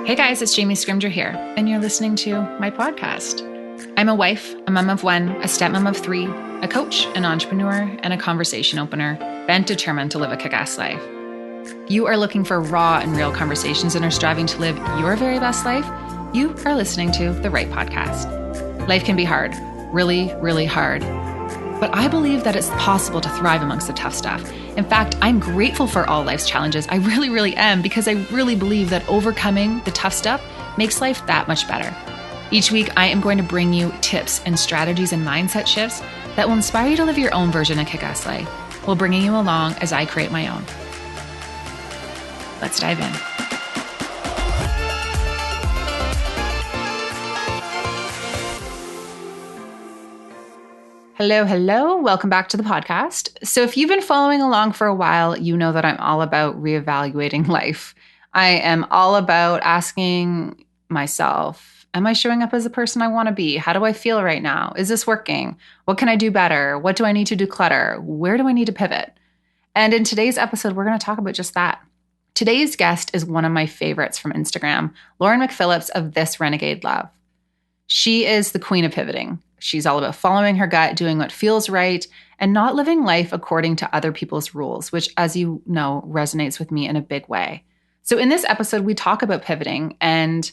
Hey guys, it's Jamie Scrimger here, and you're listening to my podcast. I'm a wife, a mom of one, a stepmom of three, a coach, an entrepreneur, and a conversation opener, bent determined to live a kick-ass life. You are looking for raw and real conversations and are striving to live your very best life? You are listening to the right podcast. Life can be hard, really, really hard. But I believe that it's possible to thrive amongst the tough stuff. In fact, I'm grateful for all life's challenges. I really, really am, because I really believe that overcoming the tough stuff makes life that much better. Each week, I am going to bring you tips and strategies and mindset shifts that will inspire you to live your own version of kick-ass life, while bringing you along as I create my own. Let's dive in. Hello. Welcome back to the podcast. So if you've been following along for a while, you know that I'm all about reevaluating life. I am all about asking myself, am I showing up as the person I want to be? How do I feel right now? Is this working? What can I do better? What do I need to declutter? Where do I need to pivot? And in today's episode, we're going to talk about just that. Today's guest is one of my favorites from Instagram, Lauren McPhillips of This Renegade Love. She is the queen of pivoting. She's all about following her gut, doing what feels right, and not living life according to other people's rules, which, as you know, resonates with me in a big way. So in this episode, we talk about pivoting and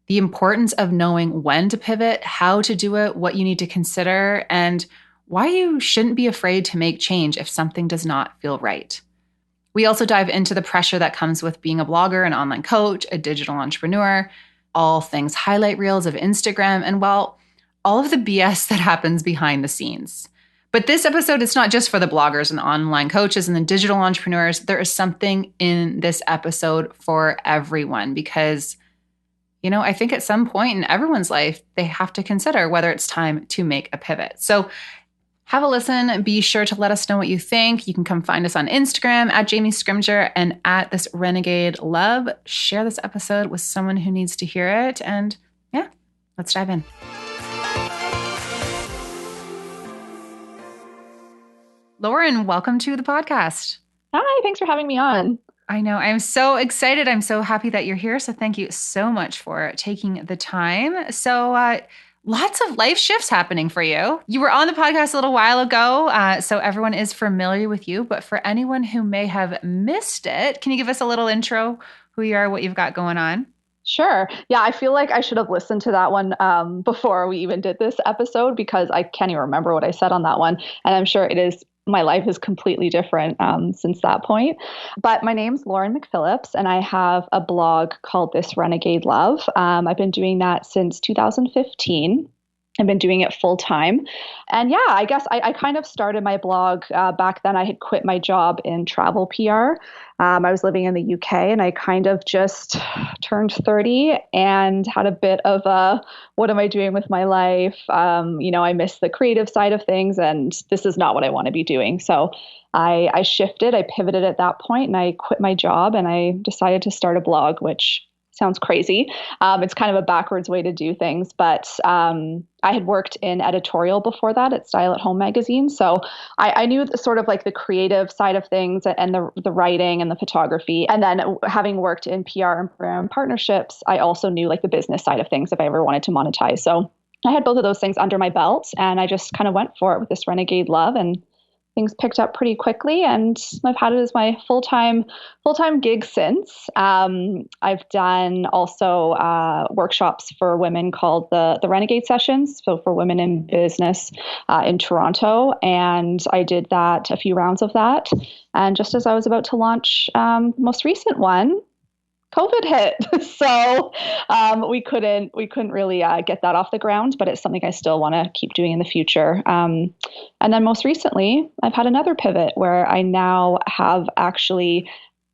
the importance of knowing when to pivot, how to do it, what you need to consider, and why you shouldn't be afraid to make change if something does not feel right. We also dive into the pressure that comes with being a blogger, an online coach, a digital entrepreneur, all things highlight reels of Instagram, and well, all of the BS that happens behind the scenes. But this episode is not just for the bloggers and online coaches and the digital entrepreneurs. There is something in this episode for everyone because, I think at some point in everyone's life, they have to consider whether it's time to make a pivot. So have a listen. Be sure to let us know what you think. You can come find us on Instagram at Jamie Scrimger and at This Renegade Love. Share this episode with someone who needs to hear it. And yeah, let's dive in. Lauren, welcome to the podcast. Hi, thanks for having me on. I know. I'm so excited. I'm so happy that you're here. So thank you so much for taking the time. So lots of life shifts happening for you. You were on the podcast a little while ago, so everyone is familiar with you. But for anyone who may have missed it, can you give us a little intro, who you are, what you've got going on? Sure. Yeah, I feel like I should have listened to that one before we even did this episode because I can't even remember what I said on that one. And I'm sure my life is completely different since that point. But my name's Lauren McPhillips, and I have a blog called This Renegade Love. I've been doing that since 2015. I've been doing it full time. And yeah, I guess I kind of started my blog back then. I had quit my job in travel PR. I was living in the UK and I kind of just turned 30 and had a bit of a, what am I doing with my life? I miss the creative side of things and this is not what I want to be doing. So I shifted, I pivoted at that point and I quit my job and I decided to start a blog, which sounds crazy. It's kind of a backwards way to do things, but I had worked in editorial before that at Style at Home magazine. So I knew sort of like the creative side of things and the writing and the photography. And then having worked in PR and brand partnerships, I also knew like the business side of things if I ever wanted to monetize. So I had both of those things under my belt and I just kind of went for it with This Renegade Love and things picked up pretty quickly and I've had it as my full-time gig since. I've done also workshops for women called the Renegade Sessions, so for women in business in Toronto. And I did that, a few rounds of that. And just as I was about to launch most recent one, COVID hit. So we couldn't really get that off the ground, but it's something I still want to keep doing in the future. And then most recently, I've had another pivot where I now have actually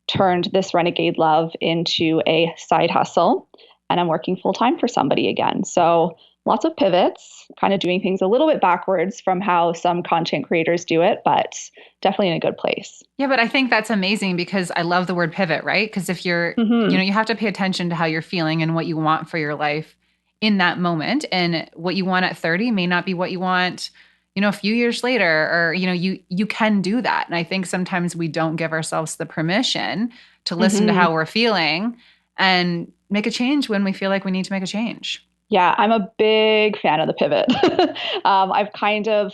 turned This Renegade Love into a side hustle and I'm working full time for somebody again. So lots of pivots, kind of doing things a little bit backwards from how some content creators do it, but definitely in a good place. Yeah, but I think that's amazing because I love the word pivot, right? Because if you're, you have to pay attention to how you're feeling and what you want for your life in that moment. And what you want at 30 may not be what you want, a few years later, or, you can do that. And I think sometimes we don't give ourselves the permission to listen to how we're feeling. And make a change when we feel like we need to make a change. Yeah, I'm a big fan of the pivot. I've kind of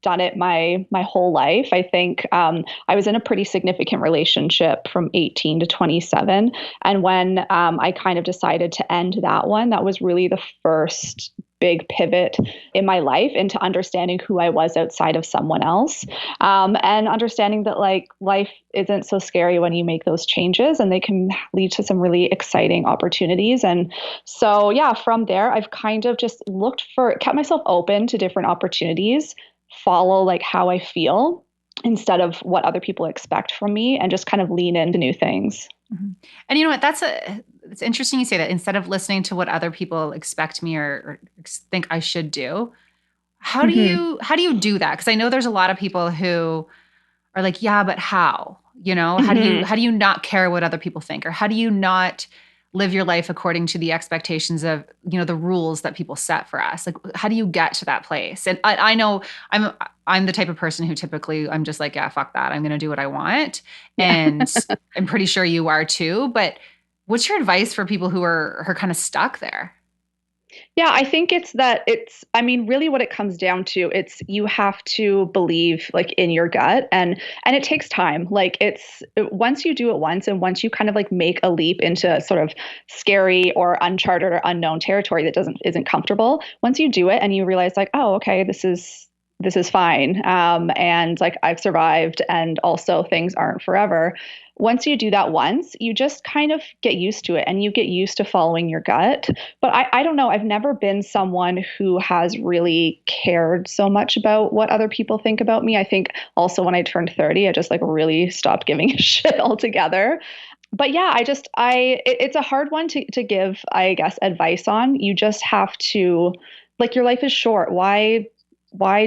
done it my whole life. I think I was in a pretty significant relationship from 18 to 27, and when I kind of decided to end that one, that was really the first big pivot in my life into understanding who I was outside of someone else, and understanding that like life isn't so scary when you make those changes, and they can lead to some really exciting opportunities. And so, yeah, from there, I've kind of just kept myself open to different opportunities, follow like how I feel instead of what other people expect from me, and just kind of lean into new things. Mhm. And you know what? It's interesting you say that instead of listening to what other people expect me or think I should do. Hmm. How do you do that? Because I know there's a lot of people who are like, yeah, but how? You know, Hmm. how do you not care what other people think? Or how do you not live your life according to the expectations of, the rules that people set for us? Like, how do you get to that place? And I know I'm the type of person who typically I'm just like, yeah, fuck that. I'm gonna do what I want. Yeah. And I'm pretty sure you are too. But what's your advice for people who are kind of stuck there? Yeah, I think I mean, really what it comes down to, it's you have to believe like in your gut, and it takes time. Like once you do it once, and once you kind of like make a leap into sort of scary or uncharted or unknown territory that isn't comfortable, once you do it and you realize like, oh, okay, this is fine. And like I've survived, and also things aren't forever. Once you do that once, you just kind of get used to it, and you get used to following your gut. But I don't know. I've never been someone who has really cared so much about what other people think about me. I think also when I turned 30, I just like really stopped giving a shit altogether. But yeah, it's a hard one to give, I guess, advice on. You just have to, like, your life is short. Why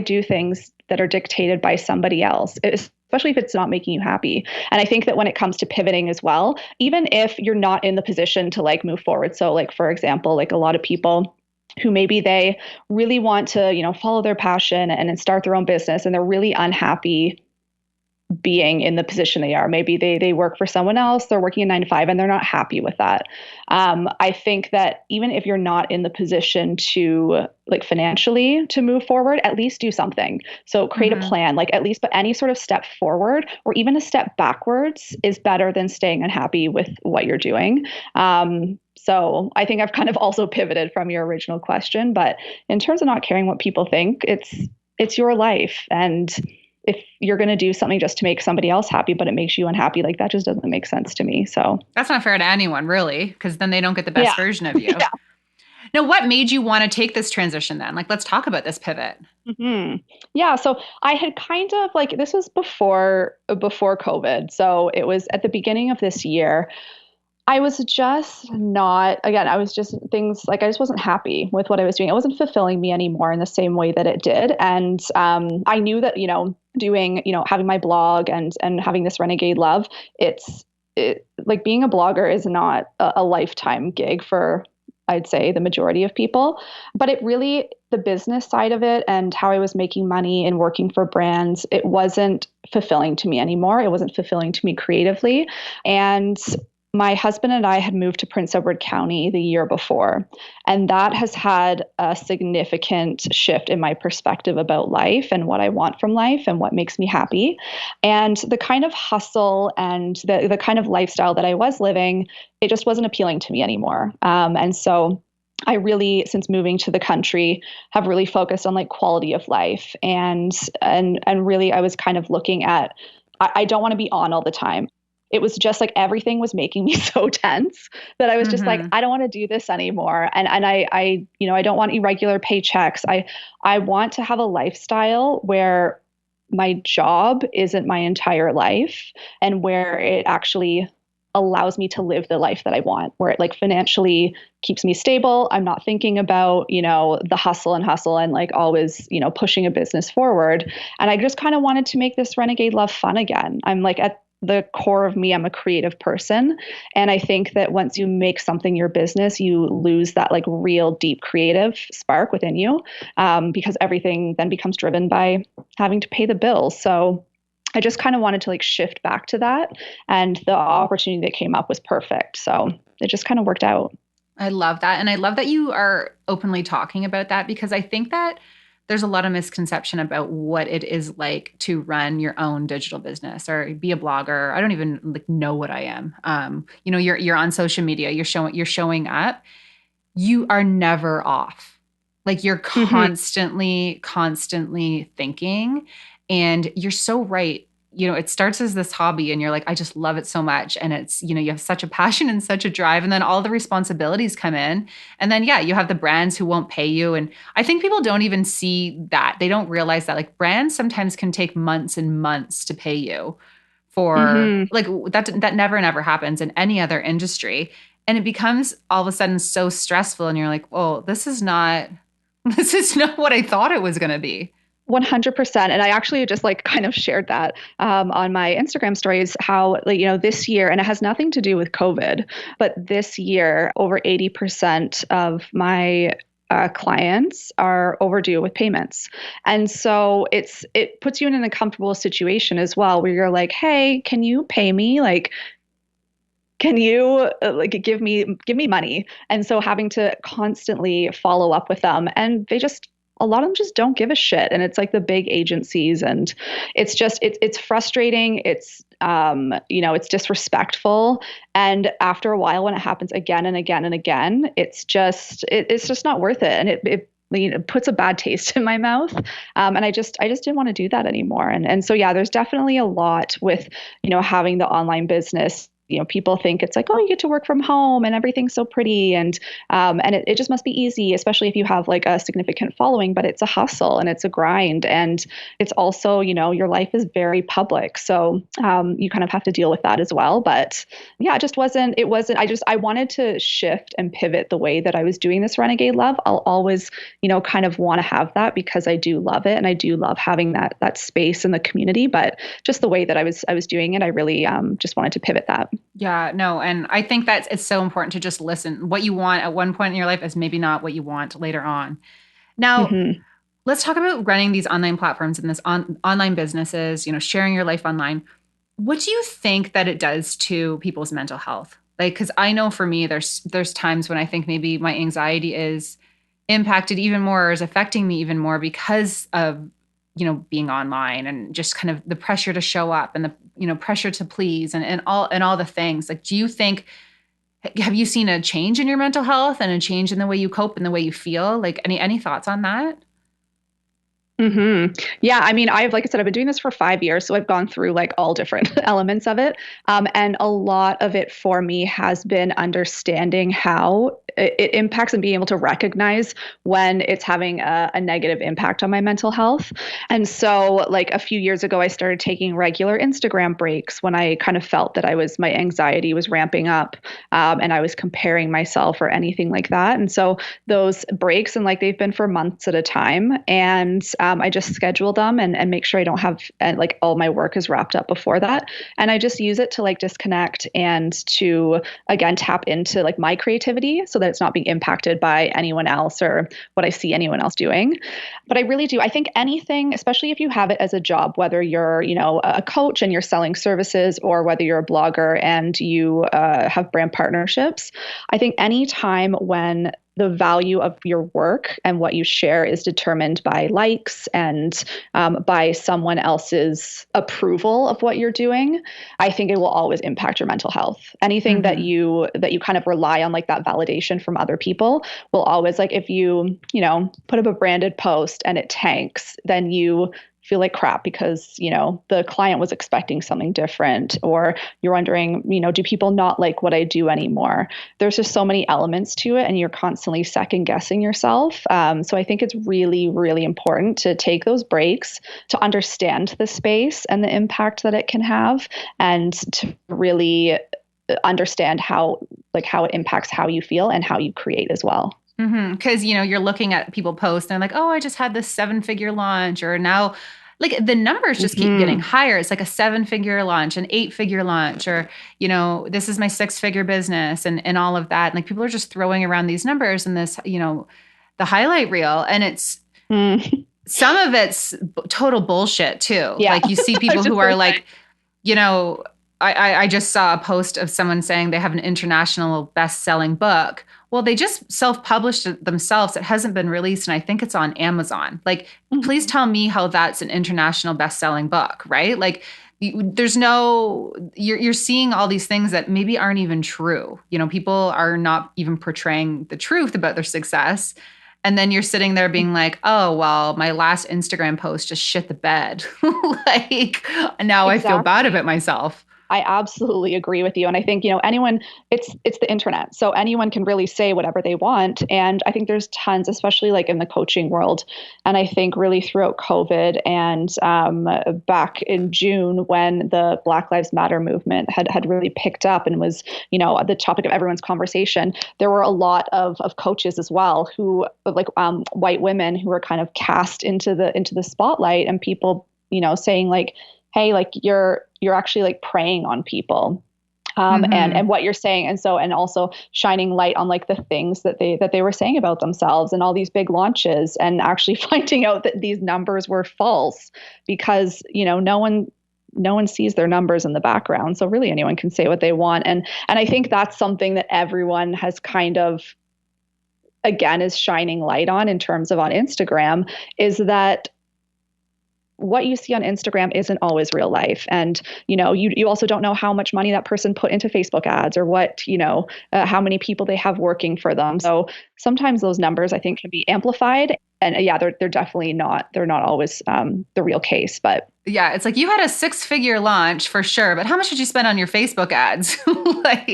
do things that are dictated by somebody else, especially if it's not making you happy? And I think that when it comes to pivoting as well, even if you're not in the position to like move forward, so like for example, like a lot of people who maybe they really want to, follow their passion and start their own business, and they're really unhappy being in the position they are. Maybe they work for someone else, they're working a 9 to 5, and they're not happy with that. I think that even if you're not in the position to like financially to move forward, at least do something. So create a Mm-hmm. plan, like at least, but any sort of step forward or even a step backwards is better than staying unhappy with what you're doing. So I think I've kind of also pivoted from your original question, but in terms of not caring what people think, it's your life. And if you're going to do something just to make somebody else happy, but it makes you unhappy, like that just doesn't make sense to me. So, That's not fair to anyone, really, because then they don't get the yeah. best version of you. Yeah. Now, what made you want to take this transition then? Like, let's talk about this pivot. Hmm. Yeah. So I had kind of like, this was before COVID. So it was at the beginning of this year. I was just not, again, I was just things like I just wasn't happy with what I was doing. It wasn't fulfilling me anymore in the same way that it did. And I knew that, doing, having my blog and having this renegade love, like being a blogger is not a lifetime gig for, I'd say, the majority of people. But it really, the business side of it and how I was making money and working for brands, it wasn't fulfilling to me anymore. It wasn't fulfilling to me creatively. And my husband and I had moved to Prince Edward County the year before, and that has had a significant shift in my perspective about life and what I want from life and what makes me happy. And the kind of hustle and the kind of lifestyle that I was living, it just wasn't appealing to me anymore. And so I really, since moving to the country, have really focused on like quality of life, and really I was kind of looking at, I don't want to be on all the time. It was just like everything was making me so tense that I was just like, Mm-hmm. I don't want to do this anymore. And I don't want irregular paychecks. I want to have a lifestyle where my job isn't my entire life, and where it actually allows me to live the life that I want, where it like financially keeps me stable. I'm not thinking about, the hustle and like always, pushing a business forward. And I just kind of wanted to make this renegade love fun again. I'm like at the core of me, I'm a creative person. And I think that once you make something your business, you lose that like real deep creative spark within you, because everything then becomes driven by having to pay the bills. So I just kind of wanted to like shift back to that. And the opportunity that came up was perfect. So it just kind of worked out. I love that. And I love that you are openly talking about that because I think that there's a lot of misconception about what it is like to run your own digital business or be a blogger. I don't even like know what I am. You're on social media, you're showing up. You are never off. Like you're Mm-hmm. constantly thinking. And you're so right. It starts as this hobby and you're like, I just love it so much. And you have such a passion and such a drive. And then all the responsibilities come in. And then, yeah, you have the brands who won't pay you. And I think people don't even see that. They don't realize that like brands sometimes can take months and months to pay you for Mm-hmm. like that never happens in any other industry. And it becomes all of a sudden so stressful. And you're like, oh, this is not this is not what I thought it was going to be. 100%. And I actually just like kind of shared that on my Instagram stories how, like, this year, and it has nothing to do with COVID, but this year, over 80% of my clients are overdue with payments. And so it puts you in an uncomfortable situation as well, where you're like, hey, can you pay me? Like, can you like give me money? And so having to constantly follow up with them, and a lot of them just don't give a shit. And it's like the big agencies, and it's frustrating. It's disrespectful. And after a while, when it happens again and again and again, it's just not worth it. And it puts a bad taste in my mouth. And I just didn't want to do that anymore. And so, yeah, there's definitely a lot with, having the online business. People think it's like, oh, you get to work from home and everything's so pretty, and it just must be easy, especially if you have like a significant following. But it's a hustle and it's a grind, and it's also, your life is very public, so you kind of have to deal with that as well. But yeah, it wasn't. I wanted to shift and pivot the way that I was doing this Renegade Love. I'll always, kind of want to have that because I do love it, and I do love having that space in the community. But just the way that I was doing it, I really just wanted to pivot that. Yeah, no, and I think that it's so important to just listen. What you want at one point in your life is maybe not what you want later on. Now, Hmm. let's talk about running these online platforms and this online businesses, sharing your life online. What do you think that it does to people's mental health? Like, because I know for me, there's times when I think maybe my anxiety is impacted even more or is affecting me even more because of being online and just kind of the pressure to show up and the pressure to please and all the things. Like, do you think have you seen a change in your mental health and a change in the way you cope and the way you feel? Like, any thoughts on that? Yeah, I mean, like I said, I've been doing this for 5 years, so I've gone through like all different elements of it. And a lot of it for me has been understanding how it impacts and being able to recognize when it's having a negative impact on my mental health. And so, like a few years ago, I started taking regular Instagram breaks when I kind of felt that my anxiety was ramping up, and I was comparing myself or anything like that. And so those breaks, and like they've been for months at a time. And I just schedule them and make sure I don't have and like all my work is wrapped up before that. And I just use it to like disconnect and to again tap into like my creativity so that it's not being impacted by anyone else or what I see anyone else doing. But I really do. I think anything, especially if you have it as a job, whether you're, a coach and you're selling services, or whether you're a blogger and you have brand partnerships, I think any time when the value of your work and what you share is determined by likes and by someone else's approval of what you're doing, I think it will always impact your mental health. Anything that Hmm. you kind of rely on, like that validation from other people, will always, like, if you put up a branded post and it tanks, then you feel like crap because the client was expecting something different, or you're wondering, do people not like what I do anymore? There's just so many elements to it, and you're constantly second guessing yourself. So I think it's really, really important to take those breaks, to understand the space and the impact that it can have, and to really understand how it impacts how you feel and how you create as well. Because you're looking at people post and they're like, oh, I just had this 7-figure launch, or now like the numbers just keep getting Hmm. higher. It's like a 7-figure launch, an 8-figure launch, or this is my 6-figure business, and all of that. And like people are just throwing around these numbers and this, the highlight reel, and it's Hmm. some of it's total bullshit too. Yeah. Like you see I was people who just are gonna say. like, you know, I just saw a post of someone saying they have an international best-selling book. Well, they just self-published it themselves. It hasn't been released, and I think it's on Amazon. Like, please Mhm. tell me how that's an international best-selling book, right? Like, there's no you're seeing all these things that maybe aren't even true. People are not even portraying the truth about their success. And then you're sitting there being like, oh, well, my last Instagram post just shit the bed. Like, now I feel bad Exactly. about myself. I absolutely agree with you. And I think, anyone, it's the internet. So anyone can really say whatever they want. And I think there's tons, especially like in the coaching world. And I think really throughout COVID and back in June when the Black Lives Matter movement had really picked up and was, the topic of everyone's conversation, there were a lot of coaches as well who like white women who were kind of cast into the spotlight and people, saying like, hey, like you're actually like preying on people, and Mm-hmm. what you're saying, and also shining light on like the things that they were saying about themselves and all these big launches, and actually finding out that these numbers were false because no one sees their numbers in the background. So really anyone can say what they want, and I think that's something that everyone has kind of again is shining light on in terms of on Instagram, is that what you see on Instagram isn't always real life. And, you also don't know how much money that person put into Facebook ads or what, how many people they have working for them. So sometimes those numbers I think can be amplified. And yeah, they're definitely not, they're not always the real case, but Yeah, it's like you had a six-figure launch for sure, but how much did you spend on your Facebook ads? Like,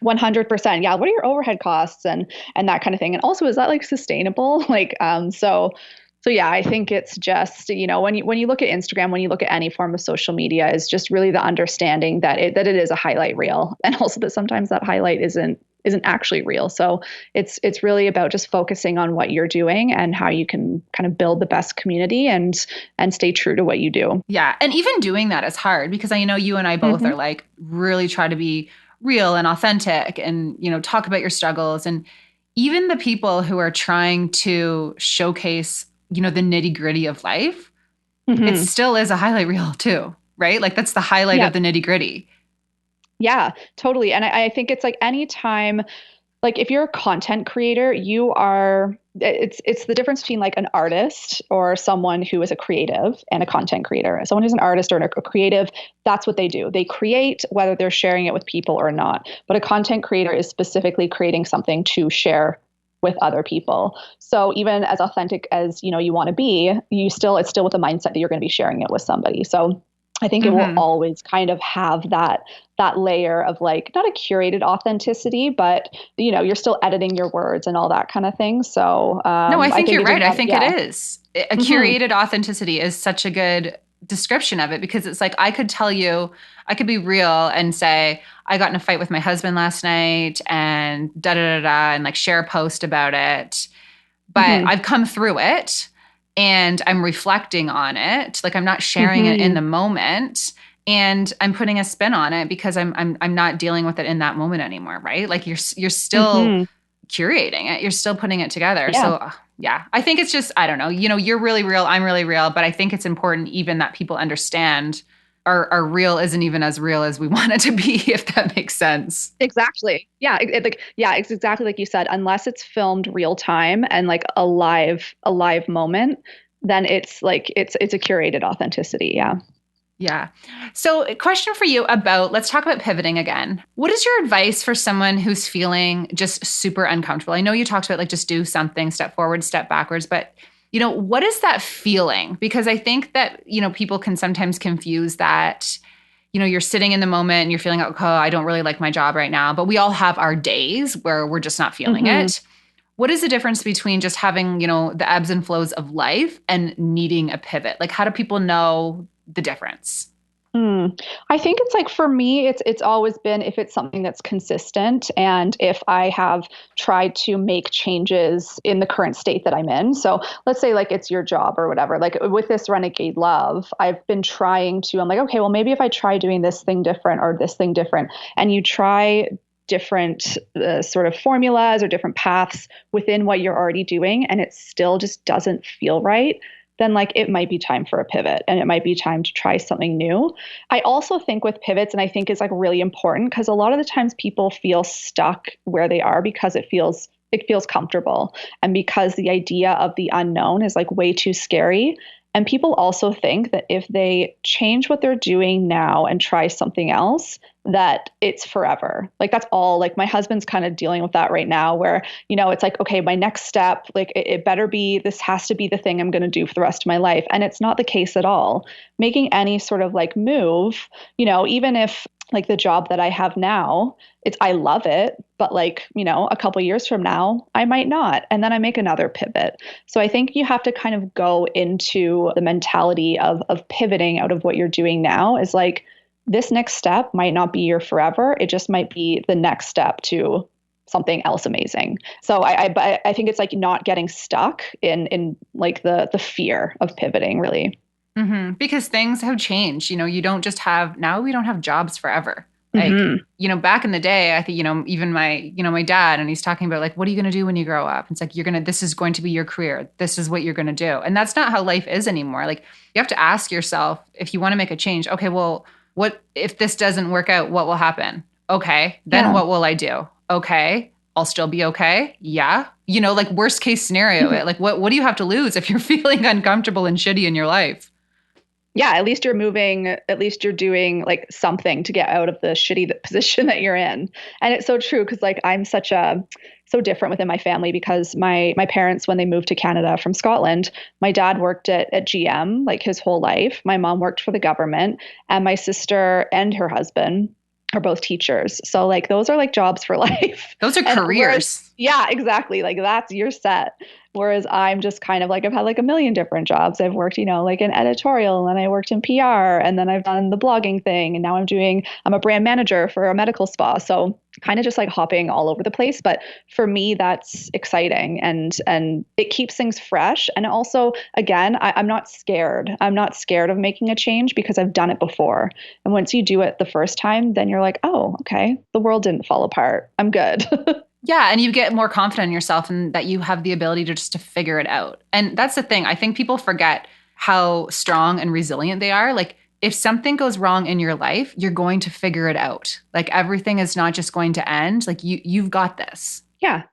100%. Yeah. What are your overhead costs and that kind of thing? And also, is that like sustainable? Like, so yeah, I think it's just, when you look at Instagram, when you look at any form of social media, is just really the understanding that it is a highlight reel, and also that sometimes that highlight isn't actually real. So it's really about just focusing on what you're doing and how you can kind of build the best community and stay true to what you do. yeah, and even doing that is hard because I know you and I both Hmm. are like really try to be real and authentic and, talk about your struggles. And even the people who are trying to showcase, the nitty-gritty of life, it Hmm. still is a highlight reel too, right? Like that's the highlight Yeah. of the nitty-gritty. Yeah, totally. And I think it's like anytime, like if you're a content creator, it's the difference between like an artist or someone who is a creative and a content creator. Someone who's an artist or a creative, that's what they do. They create whether they're sharing it with people or not. But a content creator is specifically creating something to share with other people. So even as authentic as, you want to be, it's still with the mindset that you're going to be sharing it with somebody. So I think it will Hmm. always kind of have that layer of like not a curated authenticity, but you're still editing your words and all that kind of thing. So No, I I think think you're it just right. I matters. think it Yeah. is. A Hmm. curated authenticity is such a good description of it because it's like I could tell you, I could be real and say, I got in a fight with my husband last night and da da da da, and like share a post about it. But Hmm. I've come through it and I'm reflecting on it. Like I'm not sharing it in Hmm. the moment. And I'm putting a spin on it because I'm not dealing with it in that moment anymore, right? Like you're still Hmm. curating it. You're still putting it together. Yeah. So, yeah, I think it's just, I don't know, you're really real. I'm really real. But I think it's important even that people understand our real isn't even as real as we want it to be, if that makes sense. Exactly. Yeah. Yeah. It's exactly like you said. Unless it's filmed real time and like a live moment, then it's like it's a curated authenticity. Yeah. Yeah. So, a question for you about let's talk about pivoting again. What is your advice for someone who's feeling just super uncomfortable? I know you talked about like just do something, step forward, step backwards, but what is that feeling? Because I think that, people can sometimes confuse that, you're sitting in the moment and you're feeling like, oh, I don't really like my job right now, but we all have our days where we're just not feeling Hmm. it. What is the difference between just having, the ebbs and flows of life and needing a pivot? Like, how do people know the difference? Hmm. I think it's like for me, it's always been if it's something that's consistent and if I have tried to make changes in the current state that I'm in. So let's say like it's your job or whatever. Like with this Renegade Love, I've been trying to, I'm like, okay, well, maybe if I try doing this thing different or this thing different, and you try different sort of formulas or different paths within what you're already doing, and it still just doesn't feel right, then like it might be time for a pivot and it might be time to try something new. I also think with pivots, and I think is like really important because a lot of the times people feel stuck where they are because it feels comfortable and because the idea of the unknown is like way too scary. And people also think that if they change what they're doing now and try something else, that it's forever. Like that's all. Like my husband's kind of dealing with that right now, where, it's like, okay, my next step, like it better be, this has to be the thing I'm going to do for the rest of my life. And it's not the case at all. Making any sort of like move, even if like the job that I have now, I love it, but like, a couple years from now, I might not. And then I make another pivot. So I think you have to kind of go into the mentality of pivoting out of what you're doing now is like, this next step might not be your forever. It just might be the next step to something else amazing. So I think it's like not getting stuck in like the fear of pivoting really. Because things have changed. You don't just have, now we don't have jobs forever. Like, Hmm. back in the day, I think, even my dad, and he's talking about like, what are you going to do when you grow up? It's like, this is going to be your career. This is what you're going to do. And that's not how life is anymore. Like, you have to ask yourself if you want to make a change. Okay, well, what if this doesn't work out? What will happen? Okay, then Yeah. what will I do? Okay, I'll still be okay. Yeah. Like worst case scenario, like what do you have to lose if you're feeling uncomfortable and shitty in your life? Yeah, at least you're moving, at least you're doing like something to get out of the shitty position that you're in. And it's so true because like I'm so different within my family because my parents when they moved to Canada from Scotland, my dad worked at GM like his whole life. My mom worked for the government and my sister and her husband are both teachers. So like those are like jobs for life. Those are And careers. yeah, exactly. Like that's you're set. Whereas I'm just kind of like, I've had like a million different jobs. I've worked, like in editorial and I worked in PR and then I've done the blogging thing. And now I'm a brand manager for a medical spa. So kind of just like hopping all over the place. But for me, that's exciting and it keeps things fresh. And also, again, I'm not scared. I'm not scared of making a change because I've done it before. And once you do it the first time, then you're like, oh, okay, the world didn't fall apart. I'm good. Yeah, and you get more confident in yourself and that you have the ability to figure it out. And that's the thing. I think people forget how strong and resilient they are. Like if something goes wrong in your life, you're going to figure it out. Like everything is not just going to end. Like you've got this. Yeah.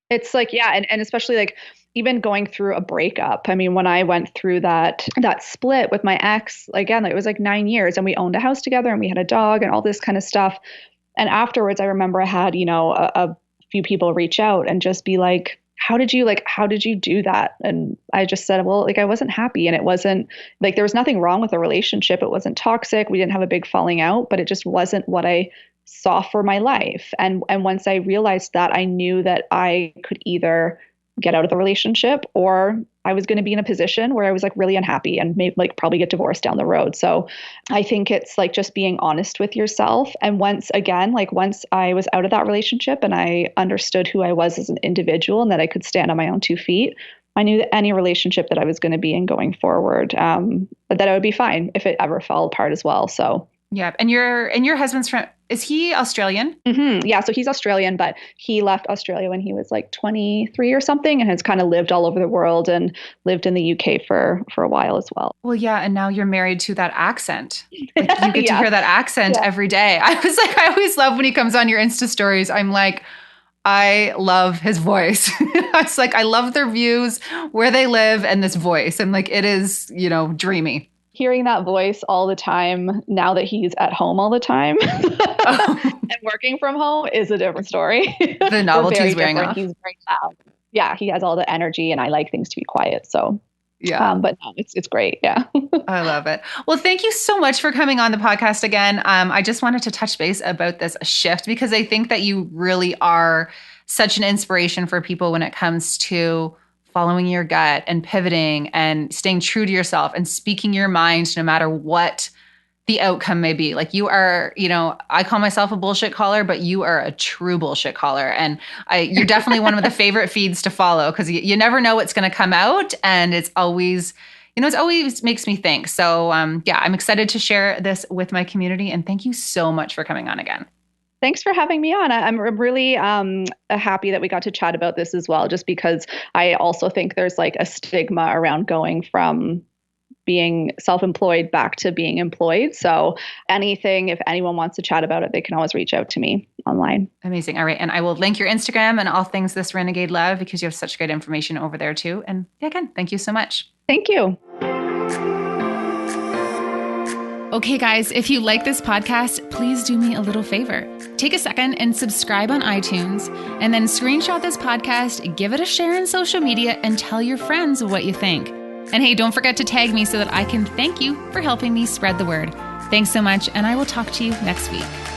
It's like, yeah, and especially like even going through a breakup. I mean, when I went through that split with my ex, again, it was like 9 years and we owned a house together and we had a dog and all this kind of stuff. And afterwards, I remember I had, a few people reach out and just be like, how did you do that? And I just said, well, like I wasn't happy and it wasn't like there was nothing wrong with the relationship. It wasn't toxic. We didn't have a big falling out, but it just wasn't what I saw for my life. And once I realized that, I knew that I could either get out of the relationship or I was going to be in a position where I was like really unhappy and maybe like probably get divorced down the road. So I think it's like just being honest with yourself. And once I was out of that relationship and I understood who I was as an individual and that I could stand on my own 2 feet, I knew that any relationship that I was going to be in going forward, that I would be fine if it ever fell apart as well. So Yeah. And your husband's from, is he Australian? Yeah, so he's Australian, but he left Australia when he was like 23 or something and has kind of lived all over the world and lived in the UK for a while as well. Well, yeah, and now you're married to that accent. Like you get to Yeah. hear that accent Yeah. every day. I was like, I always love when he comes on your Insta stories. I'm like, I love his voice. I was like, I love their views, where they live, and this voice. I'm like, it is, dreamy. Hearing that voice all the time now that he's at home all the time and working from home is a different story. The We're novelty very is wearing different. off. He's very loud. Yeah, he has all the energy and I like things to be quiet. So Yeah. but no, it's great. Yeah. I love it. Well, thank you so much for coming on the podcast again. I just wanted to touch base about this shift because I think that you really are such an inspiration for people when it comes to following your gut and pivoting and staying true to yourself and speaking your mind no matter what the outcome may be. Like you are, I call myself a bullshit caller, but you are a true bullshit caller. And you're definitely one of the favorite feeds to follow because you never know what's going to come out. And it's always, it always makes me think. So yeah, I'm excited to share this with my community. And thank you so much for coming on again. Thanks for having me on. I'm really happy that we got to chat about this as well, just because I also think there's like a stigma around going from being self-employed back to being employed. So anything, if anyone wants to chat about it, they can always reach out to me online. Amazing. All right. And I will link your Instagram and all things This Renegade Love because you have such great information over there too. And yeah, again, thank you so much. Thank you. Okay, guys, if you like this podcast, please do me a little favor. Take a second and subscribe on iTunes, and then screenshot this podcast, give it a share in social media, and tell your friends what you think. And hey, don't forget to tag me so that I can thank you for helping me spread the word. Thanks so much, and I will talk to you next week.